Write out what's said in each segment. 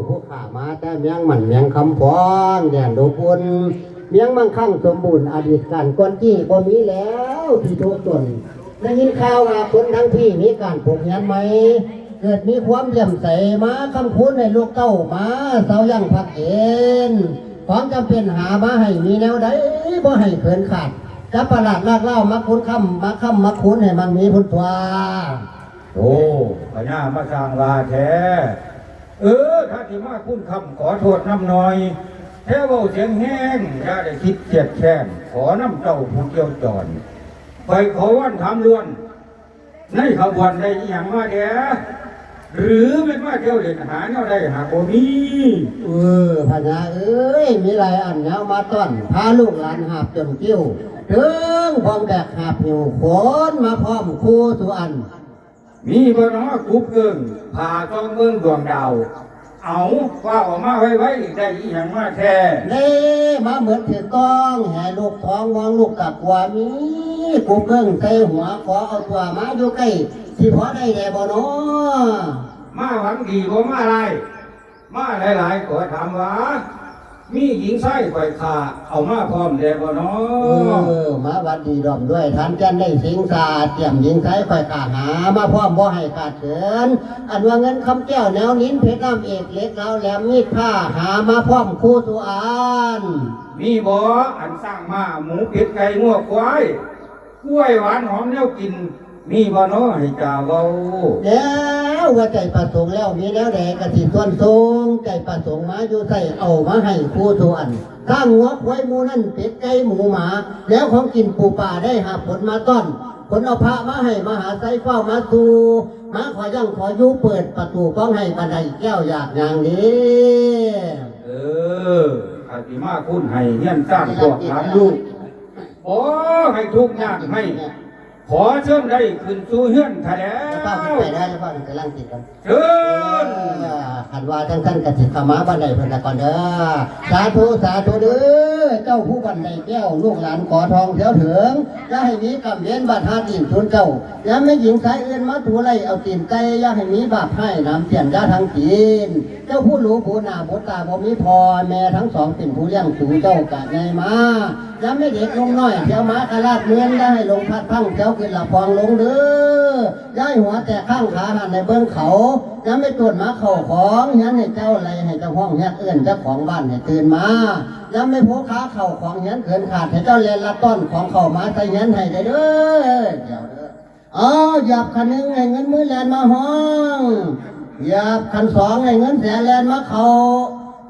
ผู้ข่ามาแต่เมียงหมันเมียงคำพองแดนโดปุนเมียงมั่งคั่งสมบูรณ์อดีตการก่อนที่บ่มีแล้วที่ทุกตนได้ยินข่าวว่าคนทั้งที่มีการปลูกยันไหมเกิดมีความเยี่ยมใสมาคำพูดในลูกเต้ามาเสายังพักเอนความจำเป็นหามาให้มีแนวใดบ่ให้เกินขาดจะประหลาดลากเล่ามาคุ้นคำมาคุ้นให้มันมีพุ่นตัวโอ้พญามาสร้างลาแท้ถ้าที่มาคุ้นคำขอโทษน้ำหน่อยแท้เบาเสียงแห้งอย่าได้คิดเจียดแค้นขอน้ำเจ้าผู้เกี่ยวจอนไปขอวันทำล้วนในขบวนได้อย่างมาแด่หรือเป็นว่าเที่ยวเล่นหาแนวได้หาโกมีพญาเอ้ยมีหลายอันแนวมาต้อนพาลูกหลานหาบจนกิ้วถึงพร้อมแบกหาบอยู่ขนมาพร้อมคู่สุอันมีบ่น้อกุบเกิงผ่าจองเมืองดวงดาวเอาว่าออกมาไว้ได้อย่างมาแท้เล่มาเหมือนถือกองแห่ลูกท้องมองลูกกับกว่ามีกูเกิ้งใส่หัวขอเอาตัวมาอยู่ใกล้ที่พอได้แด่บ่น้อมาหวังดีบ่มาอะไรมาหลายๆขอถามว่ามีหญิงไส้ไฟขาเอามาพร้อมแด่บ่น้อมาวัดดีดอมด้วยท่านจันได้สิงสาเตรียมหญิงไส้ไฟขาหามาพร้อมบ่ให้ขาดเกินอันว่าเงินคำแก้วแนวนิ้นเพชรน้ำเอกเล็กแล้วแหลมมีดผ้าหามาพร้อมคู่สุอันมีบ่อันสร้างมาหมูเป็ดไก่งัวควายกล้วยหวานหอมแนวกินมีบ่น้อให้จ่าเว้าแล้วว่าใจประสงค์แล้วมีแล้วแดกกะทิส่วนทรงใจประสงค์มาอยู่ใส่เอามาให้คู่ส่วนข้างหัวควายหมูนั่นเป็ดไก่หมูหมาแล้วของกินปูป่าได้หาผลมาต้อนผลเอาพระมาให้มหาไซเฝ้ามาสู่มาขอยั่งขอยุเปิดประตูก้องให้บันไดแก้วอยากอย่างนี้อาติมาคุณให้เฮียนสร้างพวกหลานลูกโอ้ให้ทุกข์ยากให้ขอเชิญได้ขึ้นสู่เฮือนแถลงป้าไปได้แล้วป้ากำลังติดกันเชิญขันว่าท่านกสิขมาบันไดเพิ่นละก่อนเด้อสาธุเด้อเจ้าผู้บันไดแก้วลูกหลานขอทองเสียวถึงอย่าให้มีกำเย็นบาดหาดินทุนเจ้าอย่าไม่หญิงสายอื่นมาถูไล่เอาตีนไก่อย่าให้มีบาปให้น้ำเสียนยาทั้งจีนเจ้าผู้รู้ผู้หน้าผู้ตาบ่มีพอแม่ทั้งสองเป็นผู้เลี้ยงสู่เจ้ากะไงมาอย่าไม่เด็กลงน้อยเจ้ามาคาราดเมือนได้ให้ลงพัดพังเจ้าขึ้นละพองลงเด้อย่ายหัวแต่ข้างขาหันในเบื้องเขาอย่าไม่ตรวจมาเข่าของยันให้เจ้าอะไรให้เจ้าห้องยัดเอื้อนเจ้าของบ้านให้ตื่นมาอย่าไม่โผล่ขาเข่าของยันเขินขาดให้เจ้าเรียนละต้นของเข่ามาใส่ยันให้ได้เด้อเดี๋ยวเด้อหยับคันหนึ่งให้เงินมือแลนมาห้องหยับคันสองให้เงินแสนแลนมาเข่า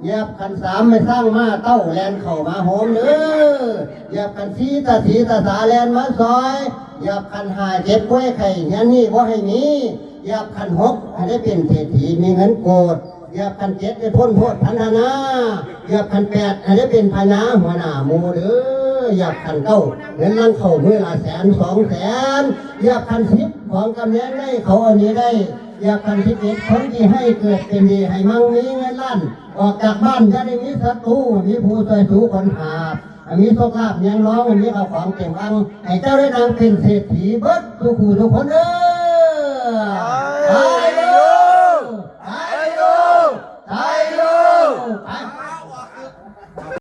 เหยียบขันสามไม่สร้างมาเต้าแลนเข่ามาโฮมเด้อเหยียบขันสีตาสาแลนมาซอยเหยียบขันหาเจ็บกล้วยไข่เงี้ยนี่ว่าให้มีเหยียบขันหกให้ได้เป็นเศรษฐีมีเงินโกดเหยียบขันเจ็ดได้พ้นโทษพันธนาเหยียบขันแปดให้ได้เป็นพนาหัวหน้าหมูเด้อเหยียบขันเก้าเงินลังเข่าเมื่อละ100,000 200,000เหยียบขัน10ของกำเนิดได้เขาอันนี้ได้เหยียบขัน11คนที่ให้เกิดเป็นดีให้มั่งมีเงินล้านออกจากบ้านจะได้มีศัตรูมีผู้ช่วยสู้คนหามีโชคลาภยังร้องมีเอาของเก่งอังให้เจ้าได้ดังเป็นเศรษฐีเบิดทุกผู้ทุกคนเอ้